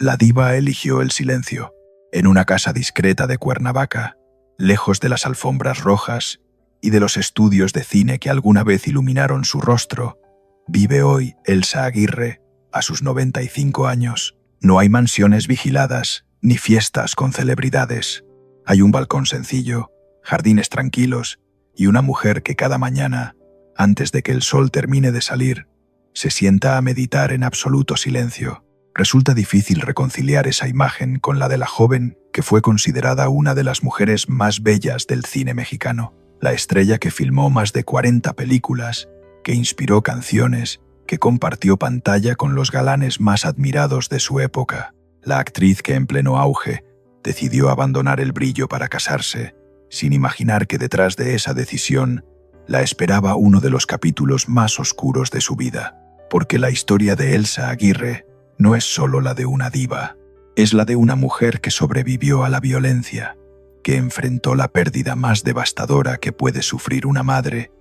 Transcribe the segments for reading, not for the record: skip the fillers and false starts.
La diva eligió el silencio. En una casa discreta de Cuernavaca, lejos de las alfombras rojas y de los estudios de cine que alguna vez iluminaron su rostro, vive hoy Elsa Aguirre, a sus 95 años. No hay mansiones vigiladas, ni fiestas con celebridades. Hay un balcón sencillo, jardines tranquilos y una mujer que cada mañana, antes de que el sol termine de salir, se sienta a meditar en absoluto silencio. Resulta difícil reconciliar esa imagen con la de la joven que fue considerada una de las mujeres más bellas del cine mexicano, la estrella que filmó más de 40 películas, que inspiró canciones, que compartió pantalla con los galanes más admirados de su época, la actriz que en pleno auge decidió abandonar el brillo para casarse, sin imaginar que detrás de esa decisión la esperaba uno de los capítulos más oscuros de su vida, porque la historia de Elsa Aguirre no es solo la de una diva, es la de una mujer que sobrevivió a la violencia, que enfrentó la pérdida más devastadora que puede sufrir una madre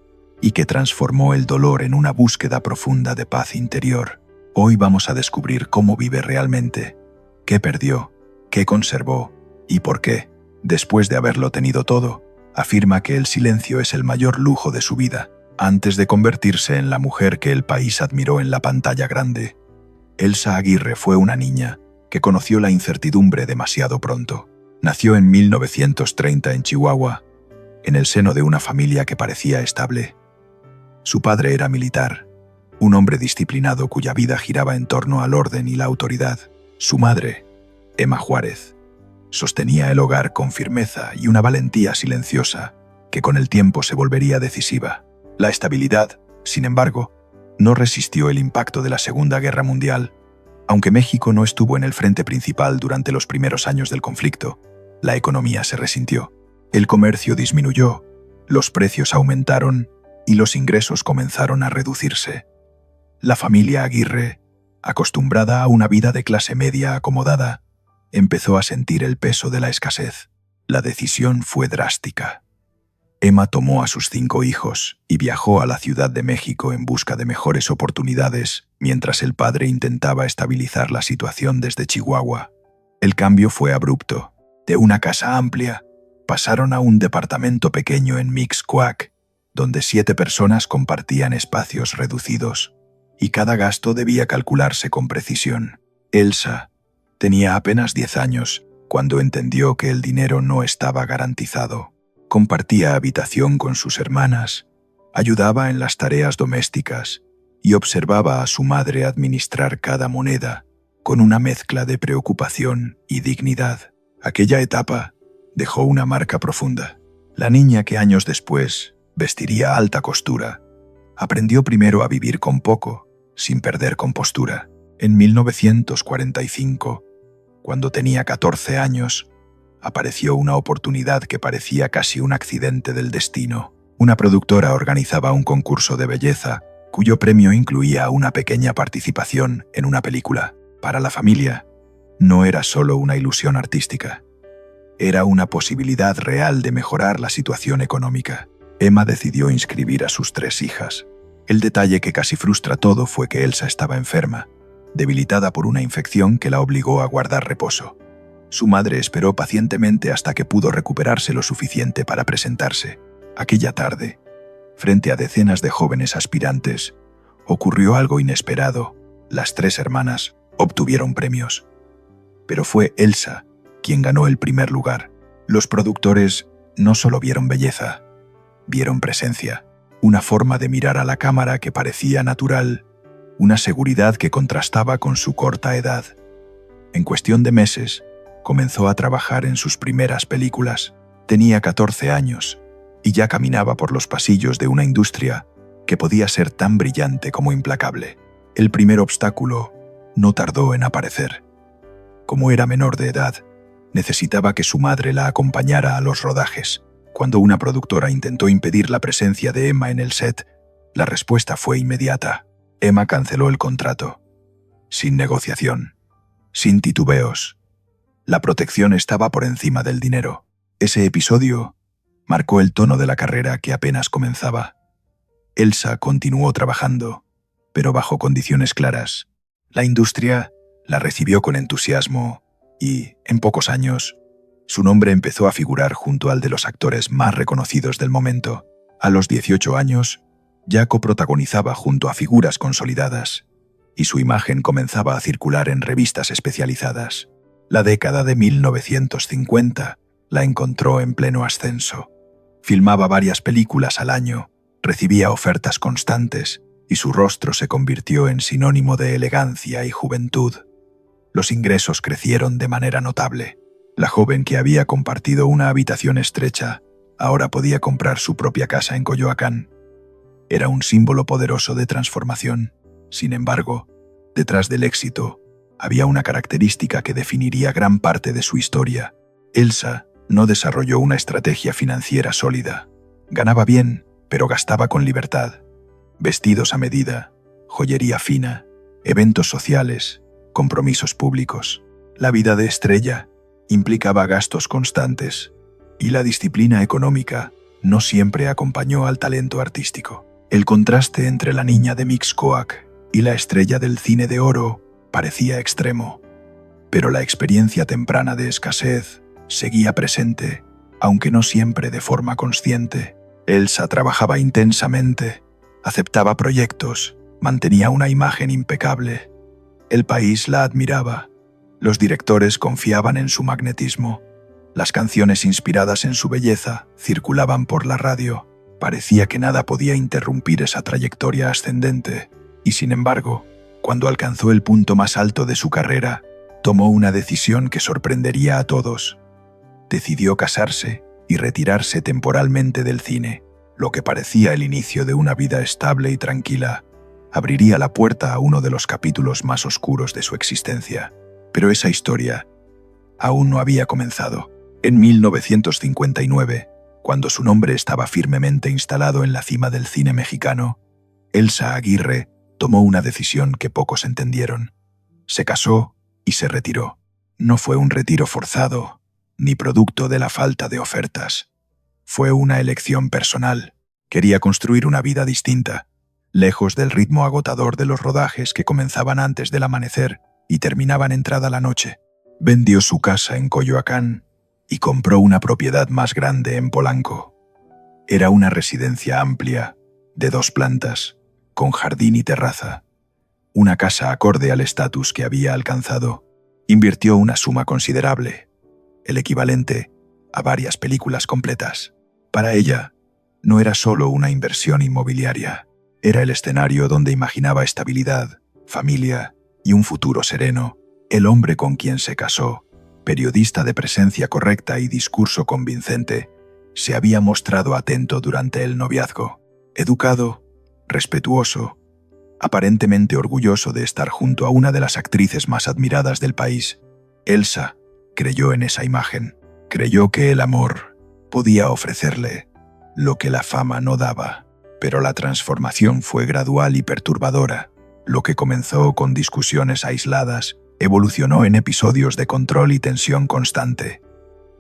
y que transformó el dolor en una búsqueda profunda de paz interior. Hoy vamos a descubrir cómo vive realmente, qué perdió, qué conservó y por qué, después de haberlo tenido todo, afirma que el silencio es el mayor lujo de su vida. Antes de convertirse en la mujer que el país admiró en la pantalla grande, Elsa Aguirre fue una niña que conoció la incertidumbre demasiado pronto. Nació en 1930 en Chihuahua, en el seno de una familia que parecía estable. Su padre era militar, un hombre disciplinado cuya vida giraba en torno al orden y la autoridad. Su madre, Emma Juárez, sostenía el hogar con firmeza y una valentía silenciosa que con el tiempo se volvería decisiva. La estabilidad, sin embargo, no resistió el impacto de la Segunda Guerra Mundial. Aunque México no estuvo en el frente principal durante los primeros años del conflicto, la economía se resintió. El comercio disminuyó, los precios aumentaron y los ingresos comenzaron a reducirse. La familia Aguirre, acostumbrada a una vida de clase media acomodada, empezó a sentir el peso de la escasez. La decisión fue drástica. Emma tomó a sus 5 hijos y viajó a la Ciudad de México en busca de mejores oportunidades, mientras el padre intentaba estabilizar la situación desde Chihuahua. El cambio fue abrupto. De una casa amplia, pasaron a un departamento pequeño en Mixcoac, donde 7 personas compartían espacios reducidos, y cada gasto debía calcularse con precisión. Elsa tenía apenas 10 años cuando entendió que el dinero no estaba garantizado. Compartía habitación con sus hermanas, ayudaba en las tareas domésticas y observaba a su madre administrar cada moneda con una mezcla de preocupación y dignidad. Aquella etapa dejó una marca profunda. La niña que años después vestiría alta costura aprendió primero a vivir con poco, sin perder compostura. En 1945, cuando tenía 14 años, apareció una oportunidad que parecía casi un accidente del destino. Una productora organizaba un concurso de belleza, cuyo premio incluía una pequeña participación en una película. Para la familia, no era solo una ilusión artística. Era una posibilidad real de mejorar la situación económica. Emma decidió inscribir a sus 3 hijas. El detalle que casi frustra todo fue que Elsa estaba enferma, debilitada por una infección que la obligó a guardar reposo. Su madre esperó pacientemente hasta que pudo recuperarse lo suficiente para presentarse. Aquella tarde, frente a decenas de jóvenes aspirantes, ocurrió algo inesperado. Las 3 hermanas obtuvieron premios. Pero fue Elsa quien ganó el primer lugar. Los productores no solo vieron belleza, vieron presencia, una forma de mirar a la cámara que parecía natural, una seguridad que contrastaba con su corta edad. En cuestión de meses, comenzó a trabajar en sus primeras películas. Tenía 14 años y ya caminaba por los pasillos de una industria que podía ser tan brillante como implacable. El primer obstáculo no tardó en aparecer. Como era menor de edad, necesitaba que su madre la acompañara a los rodajes. Cuando una productora intentó impedir la presencia de Emma en el set, la respuesta fue inmediata. Emma canceló el contrato. Sin negociación, sin titubeos. La protección estaba por encima del dinero. Ese episodio marcó el tono de la carrera que apenas comenzaba. Elsa continuó trabajando, pero bajo condiciones claras. La industria La recibió con entusiasmo y, en pocos años, su nombre empezó a figurar junto al de los actores más reconocidos del momento. A los 18 años, ya coprotagonizaba junto a figuras consolidadas, y su imagen comenzaba a circular en revistas especializadas. La década de 1950 la encontró en pleno ascenso. Filmaba varias películas al año, recibía ofertas constantes, y su rostro se convirtió en sinónimo de elegancia y juventud. Los ingresos crecieron de manera notable. La joven que había compartido una habitación estrecha ahora podía comprar su propia casa en Coyoacán. Era un símbolo poderoso de transformación. Sin embargo, detrás del éxito, había una característica que definiría gran parte de su historia. Elsa no desarrolló una estrategia financiera sólida. Ganaba bien, pero gastaba con libertad. Vestidos a medida, joyería fina, eventos sociales, compromisos públicos. La vida de estrella implicaba gastos constantes, y la disciplina económica no siempre acompañó al talento artístico. El contraste entre la niña de Mixcoac y la estrella del cine de oro parecía extremo, pero la experiencia temprana de escasez seguía presente, aunque no siempre de forma consciente. Elsa trabajaba intensamente, aceptaba proyectos, mantenía una imagen impecable. El país la admiraba, los directores confiaban en su magnetismo, las canciones inspiradas en su belleza circulaban por la radio. Parecía que nada podía interrumpir esa trayectoria ascendente, y sin embargo, cuando alcanzó el punto más alto de su carrera, tomó una decisión que sorprendería a todos. Decidió casarse y retirarse temporalmente del cine. Lo que parecía el inicio de una vida estable y tranquila, abriría la puerta a uno de los capítulos más oscuros de su existencia. Pero esa historia aún no había comenzado. En 1959, cuando su nombre estaba firmemente instalado en la cima del cine mexicano, Elsa Aguirre tomó una decisión que pocos entendieron. Se casó y se retiró. No fue un retiro forzado, ni producto de la falta de ofertas. Fue una elección personal. Quería construir una vida distinta, lejos del ritmo agotador de los rodajes que comenzaban antes del amanecer y terminaban entrada la noche. Vendió su casa en Coyoacán y compró una propiedad más grande en Polanco. Era una residencia amplia, de 2 plantas, con jardín y terraza. Una casa acorde al estatus que había alcanzado. Invirtió una suma considerable, el equivalente a varias películas completas. Para ella, no era solo una inversión inmobiliaria, era el escenario donde imaginaba estabilidad, familia y un futuro sereno. El hombre con quien se casó, periodista de presencia correcta y discurso convincente, se había mostrado atento durante el noviazgo, educado, respetuoso, aparentemente orgulloso de estar junto a una de las actrices más admiradas del país. Elsa creyó en esa imagen, creyó que el amor podía ofrecerle lo que la fama no daba, pero la transformación fue gradual y perturbadora. Lo que comenzó con discusiones aisladas evolucionó en episodios de control y tensión constante.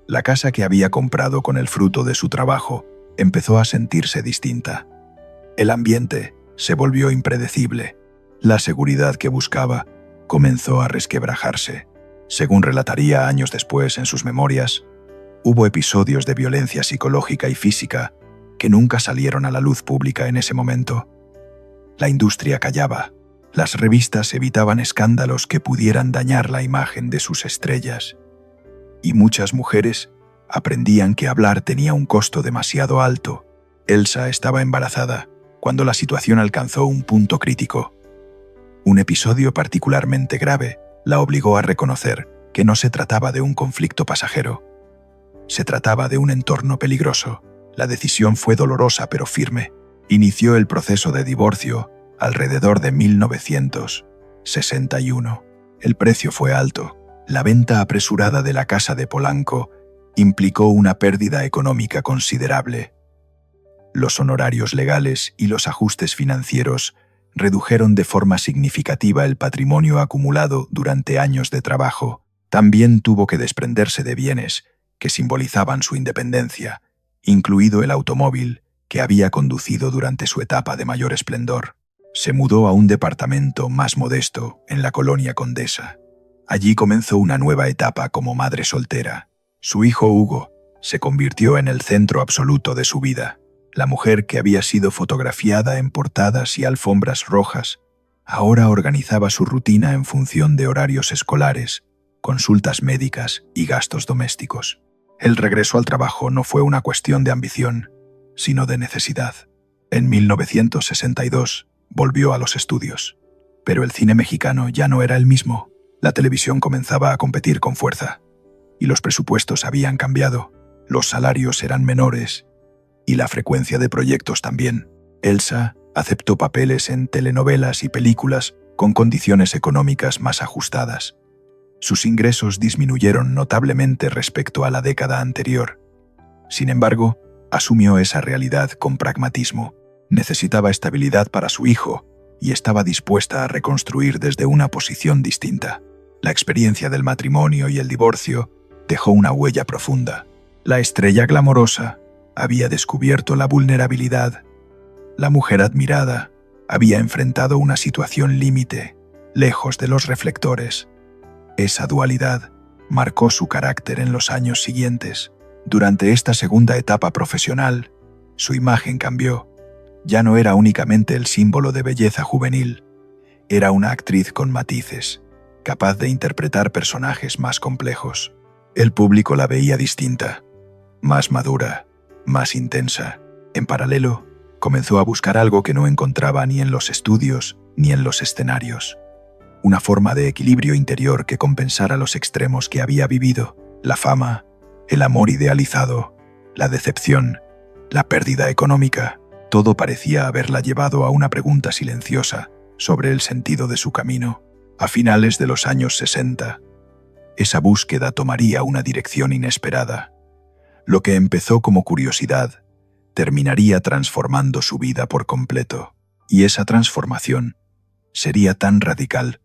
La casa que había comprado con el fruto de su trabajo empezó a sentirse distinta. El ambiente se volvió impredecible. La seguridad que buscaba comenzó a resquebrajarse. Según relataría años después en sus memorias, hubo episodios de violencia psicológica y física que nunca salieron a la luz pública en ese momento. La industria callaba. Las revistas evitaban escándalos que pudieran dañar la imagen de sus estrellas. Y muchas mujeres aprendían que hablar tenía un costo demasiado alto. Elsa estaba embarazada cuando la situación alcanzó un punto crítico. Un episodio particularmente grave la obligó a reconocer que no se trataba de un conflicto pasajero. Se trataba de un entorno peligroso. La decisión fue dolorosa pero firme. Inició el proceso de divorcio alrededor de 1961. El precio fue alto. La venta apresurada de la casa de Polanco implicó una pérdida económica considerable. Los honorarios legales y los ajustes financieros redujeron de forma significativa el patrimonio acumulado durante años de trabajo. También tuvo que desprenderse de bienes que simbolizaban su independencia, incluido el automóvil que había conducido durante su etapa de mayor esplendor. Se mudó a un departamento más modesto en la colonia Condesa. Allí comenzó una nueva etapa como madre soltera. Su hijo Hugo se convirtió en el centro absoluto de su vida. La mujer que había sido fotografiada en portadas y alfombras rojas ahora organizaba su rutina en función de horarios escolares, consultas médicas y gastos domésticos. El regreso al trabajo no fue una cuestión de ambición, sino de necesidad. En 1962 volvió a los estudios, pero el cine mexicano ya no era el mismo. La televisión comenzaba a competir con fuerza, y los presupuestos habían cambiado, los salarios eran menores, y la frecuencia de proyectos también. Elsa aceptó papeles en telenovelas y películas con condiciones económicas más ajustadas. Sus ingresos disminuyeron notablemente respecto a la década anterior. Sin embargo, asumió esa realidad con pragmatismo. Necesitaba estabilidad para su hijo y estaba dispuesta a reconstruir desde una posición distinta. La experiencia del matrimonio y el divorcio dejó una huella profunda. La estrella glamorosa había descubierto la vulnerabilidad. La mujer admirada había enfrentado una situación límite, lejos de los reflectores. Esa dualidad marcó su carácter en los años siguientes. Durante esta segunda etapa profesional, su imagen cambió. Ya no era únicamente el símbolo de belleza juvenil, era una actriz con matices, capaz de interpretar personajes más complejos. El público la veía distinta, más madura, más intensa. En paralelo, comenzó a buscar algo que no encontraba ni en los estudios ni en los escenarios. Una forma de equilibrio interior que compensara los extremos que había vivido: la fama, el amor idealizado, la decepción, la pérdida económica. Todo parecía haberla llevado a una pregunta silenciosa sobre el sentido de su camino. A finales de los años 60, esa búsqueda tomaría una dirección inesperada. Lo que empezó como curiosidad terminaría transformando su vida por completo, y esa transformación sería tan radical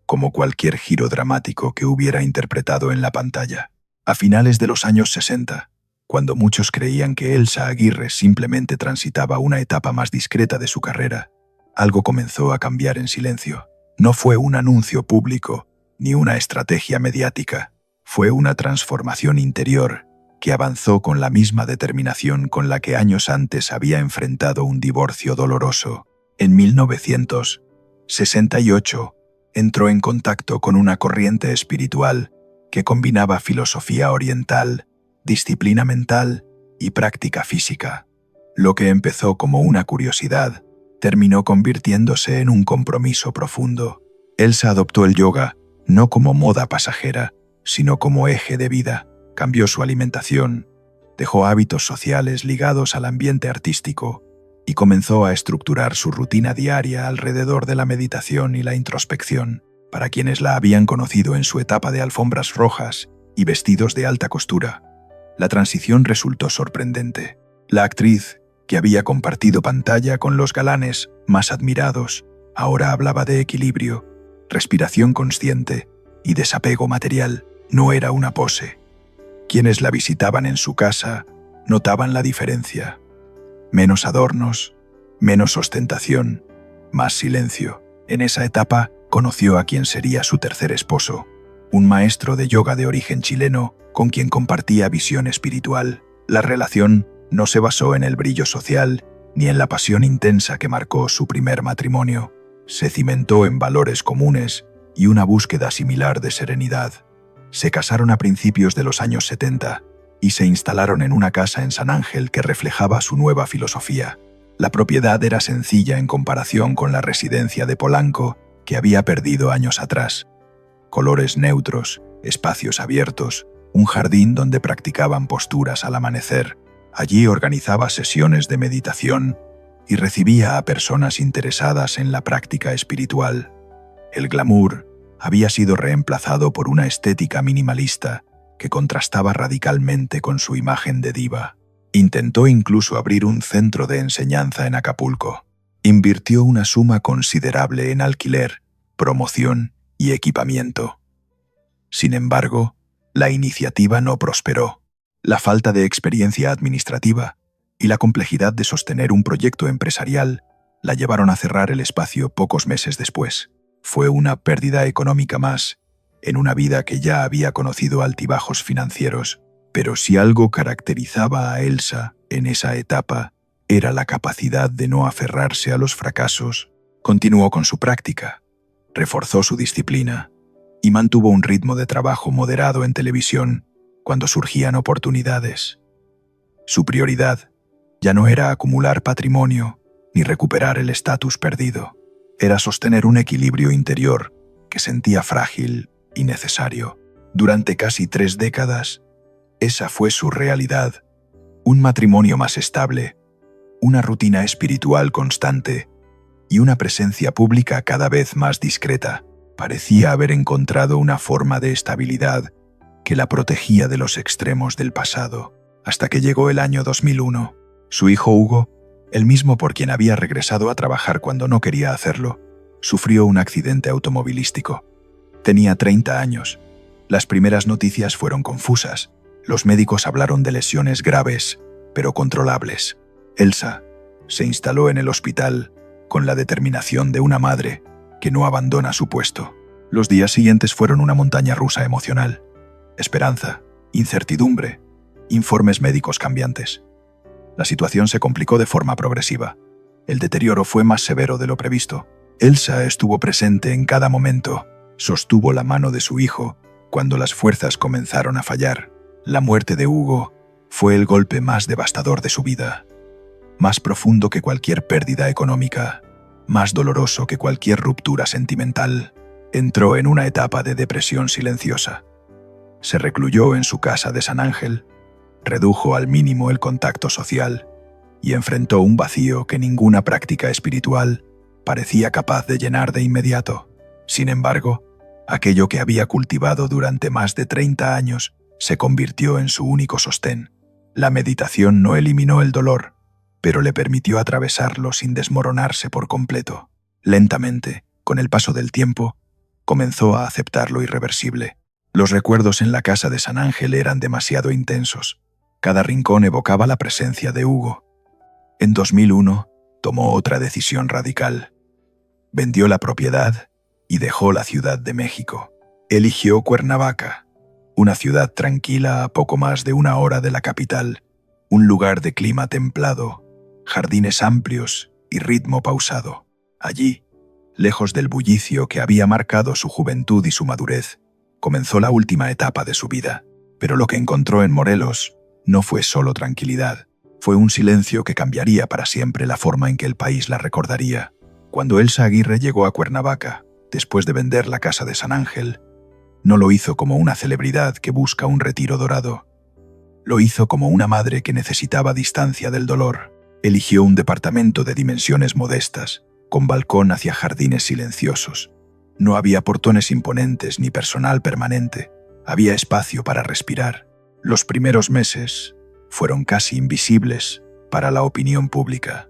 como cualquier giro dramático que hubiera interpretado en la pantalla. A finales de los años 60, cuando muchos creían que Elsa Aguirre simplemente transitaba una etapa más discreta de su carrera, algo comenzó a cambiar en silencio. No fue un anuncio público ni una estrategia mediática, fue una transformación interior que avanzó con la misma determinación con la que años antes había enfrentado un divorcio doloroso. En 1968, entró en contacto con una corriente espiritual que combinaba filosofía oriental, disciplina mental y práctica física. Lo que empezó como una curiosidad terminó convirtiéndose en un compromiso profundo. Elsa adoptó el yoga no como moda pasajera, sino como eje de vida. Cambió su alimentación, dejó hábitos sociales ligados al ambiente artístico y comenzó a estructurar su rutina diaria alrededor de la meditación y la introspección. Para quienes la habían conocido en su etapa de alfombras rojas y vestidos de alta costura, la transición resultó sorprendente. La actriz, que había compartido pantalla con los galanes más admirados, ahora hablaba de equilibrio, respiración consciente y desapego material. No era una pose. Quienes la visitaban en su casa notaban la diferencia. Menos adornos, menos ostentación, más silencio. En esa etapa conoció a quien sería su tercer esposo, un maestro de yoga de origen chileno con quien compartía visión espiritual. La relación no se basó en el brillo social ni en la pasión intensa que marcó su primer matrimonio. Se cimentó en valores comunes y una búsqueda similar de serenidad. Se casaron a principios de los años 70 y se instalaron en una casa en San Ángel que reflejaba su nueva filosofía. La propiedad era sencilla en comparación con la residencia de Polanco que había perdido años atrás. Colores neutros, espacios abiertos, un jardín donde practicaban posturas al amanecer. Allí organizaba sesiones de meditación y recibía a personas interesadas en la práctica espiritual. El glamour había sido reemplazado por una estética minimalista que contrastaba radicalmente con su imagen de diva. Intentó incluso abrir un centro de enseñanza en Acapulco. Invirtió una suma considerable en alquiler, promoción y equipamiento. Sin embargo, la iniciativa no prosperó. La falta de experiencia administrativa y la complejidad de sostener un proyecto empresarial la llevaron a cerrar el espacio pocos meses después. Fue una pérdida económica más, en una vida que ya había conocido altibajos financieros. Pero si algo caracterizaba a Elsa en esa etapa, era la capacidad de no aferrarse a los fracasos. Continuó con su práctica, reforzó su disciplina y mantuvo un ritmo de trabajo moderado en televisión cuando surgían oportunidades. Su prioridad ya no era acumular patrimonio ni recuperar el estatus perdido. Era sostener un equilibrio interior que sentía frágil y necesario. Durante casi 3 décadas, esa fue su realidad. Un matrimonio más estable, una rutina espiritual constante y una presencia pública cada vez más discreta. Parecía haber encontrado una forma de estabilidad que la protegía de los extremos del pasado, hasta que llegó el año 2001. Su hijo Hugo, el mismo por quien había regresado a trabajar cuando no quería hacerlo, sufrió un accidente automovilístico. Tenía 30 años. Las primeras noticias fueron confusas. Los médicos hablaron de lesiones graves, pero controlables. Elsa se instaló en el hospital con la determinación de una madre que no abandona su puesto. Los días siguientes fueron una montaña rusa emocional. Esperanza, incertidumbre, informes médicos cambiantes. La situación se complicó de forma progresiva. El deterioro fue más severo de lo previsto. Elsa estuvo presente en cada momento. Sostuvo la mano de su hijo cuando las fuerzas comenzaron a fallar. La muerte de Hugo fue el golpe más devastador de su vida. Más profundo que cualquier pérdida económica, más doloroso que cualquier ruptura sentimental. Entró en una etapa de depresión silenciosa. Se recluyó en su casa de San Ángel, redujo al mínimo el contacto social y enfrentó un vacío que ninguna práctica espiritual parecía capaz de llenar de inmediato. Sin embargo, aquello que había cultivado durante más de 30 años se convirtió en su único sostén. La meditación no eliminó el dolor, pero le permitió atravesarlo sin desmoronarse por completo. Lentamente, con el paso del tiempo, comenzó a aceptar lo irreversible. Los recuerdos en la casa de San Ángel eran demasiado intensos. Cada rincón evocaba la presencia de Hugo. En 2001, tomó otra decisión radical. Vendió la propiedad y dejó la Ciudad de México. Eligió Cuernavaca, una ciudad tranquila a poco más de 1 hora de la capital, un lugar de clima templado, jardines amplios y ritmo pausado. Allí, lejos del bullicio que había marcado su juventud y su madurez, comenzó la última etapa de su vida. Pero lo que encontró en Morelos no fue solo tranquilidad, fue un silencio que cambiaría para siempre la forma en que el país la recordaría. Cuando Elsa Aguirre llegó a Cuernavaca, después de vender la casa de San Ángel, no lo hizo como una celebridad que busca un retiro dorado. Lo hizo como una madre que necesitaba distancia del dolor. Eligió un departamento de dimensiones modestas, con balcón hacia jardines silenciosos. No había portones imponentes ni personal permanente. Había espacio para respirar. Los primeros meses fueron casi invisibles para la opinión pública.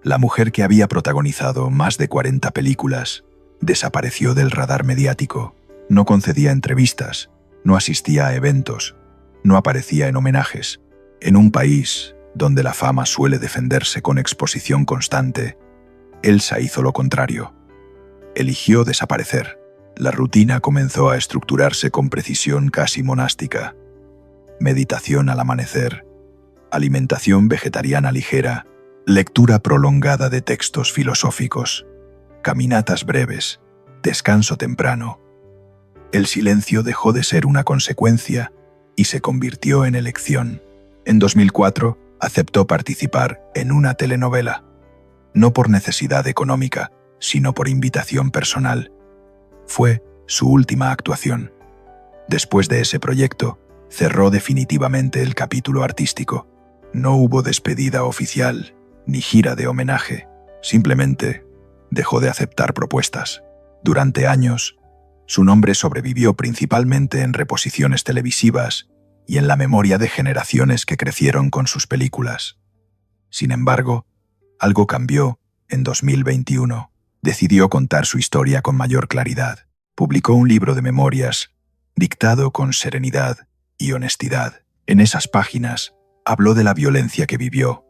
La mujer que había protagonizado más de 40 películas desapareció del radar mediático. No concedía entrevistas, no asistía a eventos, no aparecía en homenajes. En un país donde la fama suele defenderse con exposición constante, Elsa hizo lo contrario. Eligió desaparecer. La rutina comenzó a estructurarse con precisión casi monástica. Meditación al amanecer, alimentación vegetariana ligera, lectura prolongada de textos filosóficos, caminatas breves, descanso temprano. El silencio dejó de ser una consecuencia y se convirtió en elección. En 2004, aceptó participar en una telenovela, no por necesidad económica, sino por invitación personal. Fue su última actuación. Después de ese proyecto, cerró definitivamente el capítulo artístico. No hubo despedida oficial, ni gira de homenaje. Simplemente dejó de aceptar propuestas. Durante años, su nombre sobrevivió principalmente en reposiciones televisivas y en la memoria de generaciones que crecieron con sus películas. Sin embargo, algo cambió en 2021. Decidió contar su historia con mayor claridad. Publicó un libro de memorias, dictado con serenidad y honestidad. En esas páginas, habló de la violencia que vivió,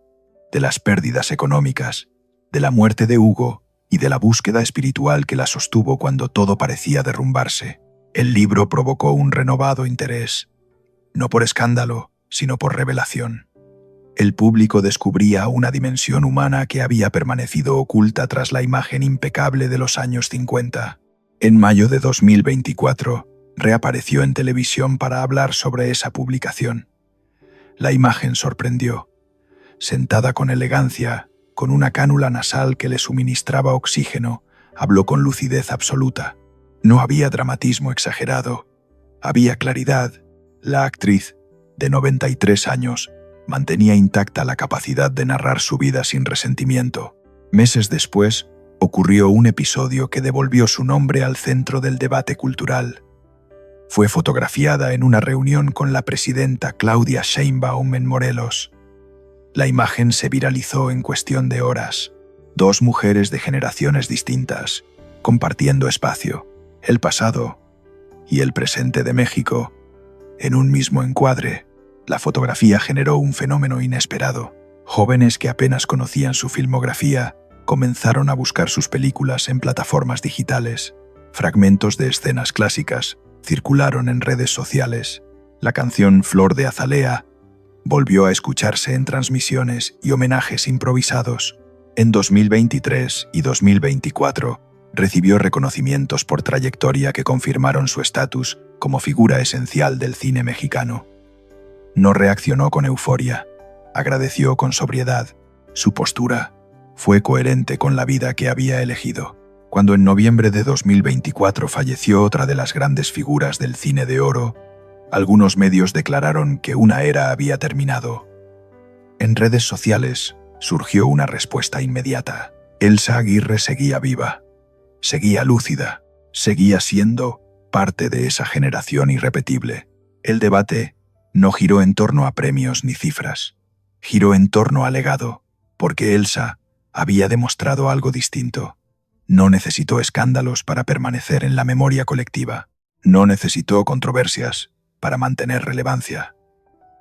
de las pérdidas económicas, de la muerte de Hugo y de la búsqueda espiritual que la sostuvo cuando todo parecía derrumbarse. El libro provocó un renovado interés, no por escándalo, sino por revelación. El público descubría una dimensión humana que había permanecido oculta tras la imagen impecable de los años 50. En mayo de 2024, reapareció en televisión para hablar sobre esa publicación. La imagen sorprendió. Sentada con elegancia, con una cánula nasal que le suministraba oxígeno, habló con lucidez absoluta. No había dramatismo exagerado, había claridad. La actriz, de 93 años, mantenía intacta la capacidad de narrar su vida sin resentimiento. Meses después, ocurrió un episodio que devolvió su nombre al centro del debate cultural. Fue fotografiada en una reunión con la presidenta Claudia Sheinbaum en Morelos. La imagen se viralizó en cuestión de horas. Dos mujeres de generaciones distintas, compartiendo espacio, el pasado y el presente de México, en un mismo encuadre. La fotografía generó un fenómeno inesperado. Jóvenes que apenas conocían su filmografía comenzaron a buscar sus películas en plataformas digitales. Fragmentos de escenas clásicas circularon en redes sociales. La canción Flor de Azalea volvió a escucharse en transmisiones y homenajes improvisados. En 2023 y 2024 recibió reconocimientos por trayectoria que confirmaron su estatus como figura esencial del cine mexicano. No reaccionó con euforia, agradeció con sobriedad. Su postura fue coherente con la vida que había elegido. Cuando en noviembre de 2024 falleció otra de las grandes figuras del cine de oro, algunos medios declararon que una era había terminado. En redes sociales surgió una respuesta inmediata. Elsa Aguirre seguía viva, seguía lúcida, seguía siendo parte de esa generación irrepetible. El debate no giró en torno a premios ni cifras, giró en torno al legado, porque Elsa había demostrado algo distinto. No necesitó escándalos para permanecer en la memoria colectiva, no necesitó controversias para mantener relevancia.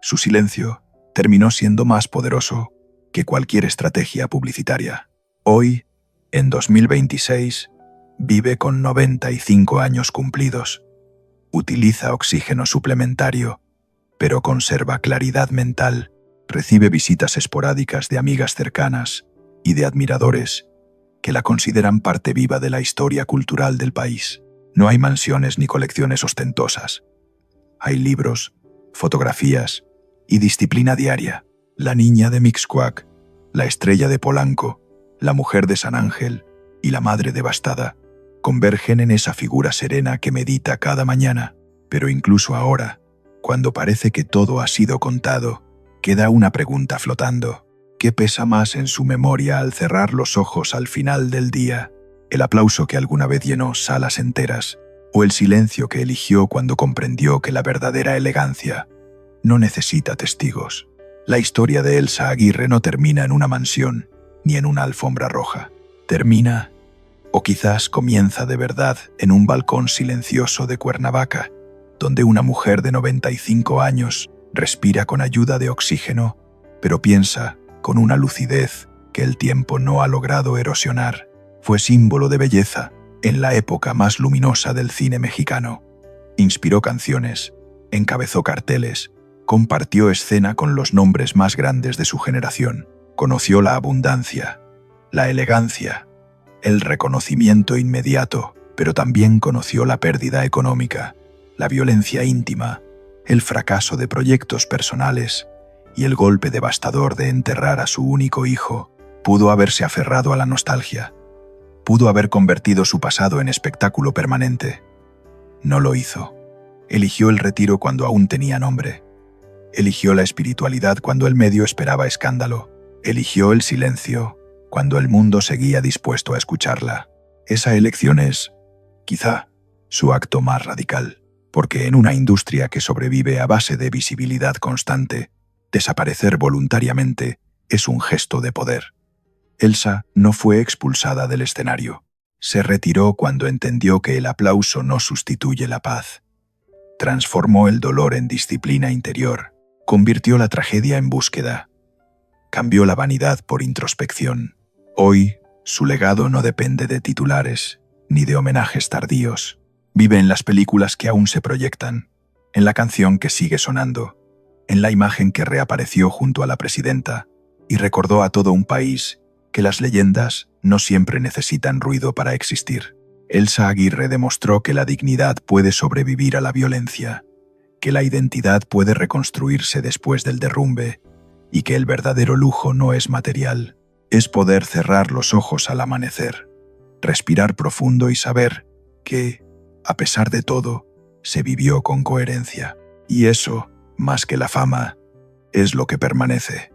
Su silencio terminó siendo más poderoso que cualquier estrategia publicitaria. Hoy, en 2026, vive con 95 años cumplidos. Utiliza oxígeno suplementario, pero conserva claridad mental. Recibe visitas esporádicas de amigas cercanas y de admiradores que la consideran parte viva de la historia cultural del país. No hay mansiones ni colecciones ostentosas. Hay libros, fotografías y disciplina diaria. La niña de Mixcoac, la estrella de Polanco, la mujer de San Ángel y la madre devastada convergen en esa figura serena que medita cada mañana. Pero incluso ahora, cuando parece que todo ha sido contado, queda una pregunta flotando. ¿Qué pesa más en su memoria al cerrar los ojos al final del día? ¿El aplauso que alguna vez llenó salas enteras? ¿O el silencio que eligió cuando comprendió que la verdadera elegancia no necesita testigos? La historia de Elsa Aguirre no termina en una mansión ni en una alfombra roja. Termina, o quizás comienza de verdad, en un balcón silencioso de Cuernavaca, donde una mujer de 95 años respira con ayuda de oxígeno, pero piensa con una lucidez que el tiempo no ha logrado erosionar. Fue símbolo de belleza en la época más luminosa del cine mexicano. Inspiró canciones, encabezó carteles, compartió escena con los nombres más grandes de su generación. Conoció la abundancia, la elegancia, el reconocimiento inmediato, pero también conoció la pérdida económica, la violencia íntima, el fracaso de proyectos personales y el golpe devastador de enterrar a su único hijo. Pudo haberse aferrado a la nostalgia, pudo haber convertido su pasado en espectáculo permanente. No lo hizo. Eligió el retiro cuando aún tenía nombre. Eligió la espiritualidad cuando el medio esperaba escándalo. Eligió el silencio cuando el mundo seguía dispuesto a escucharla. Esa elección es, quizá, su acto más radical, porque en una industria que sobrevive a base de visibilidad constante, desaparecer voluntariamente es un gesto de poder. Elsa no fue expulsada del escenario. Se retiró cuando entendió que el aplauso no sustituye la paz. Transformó el dolor en disciplina interior. Convirtió la tragedia en búsqueda. Cambió la vanidad por introspección. Hoy, su legado no depende de titulares ni de homenajes tardíos. Vive en las películas que aún se proyectan, en la canción que sigue sonando, en la imagen que reapareció junto a la presidenta y recordó a todo un país que las leyendas no siempre necesitan ruido para existir. Elsa Aguirre demostró que la dignidad puede sobrevivir a la violencia, que la identidad puede reconstruirse después del derrumbe y que el verdadero lujo no es material, es poder cerrar los ojos al amanecer, respirar profundo y saber que, a pesar de todo, se vivió con coherencia. Y eso, más que la fama, es lo que permanece.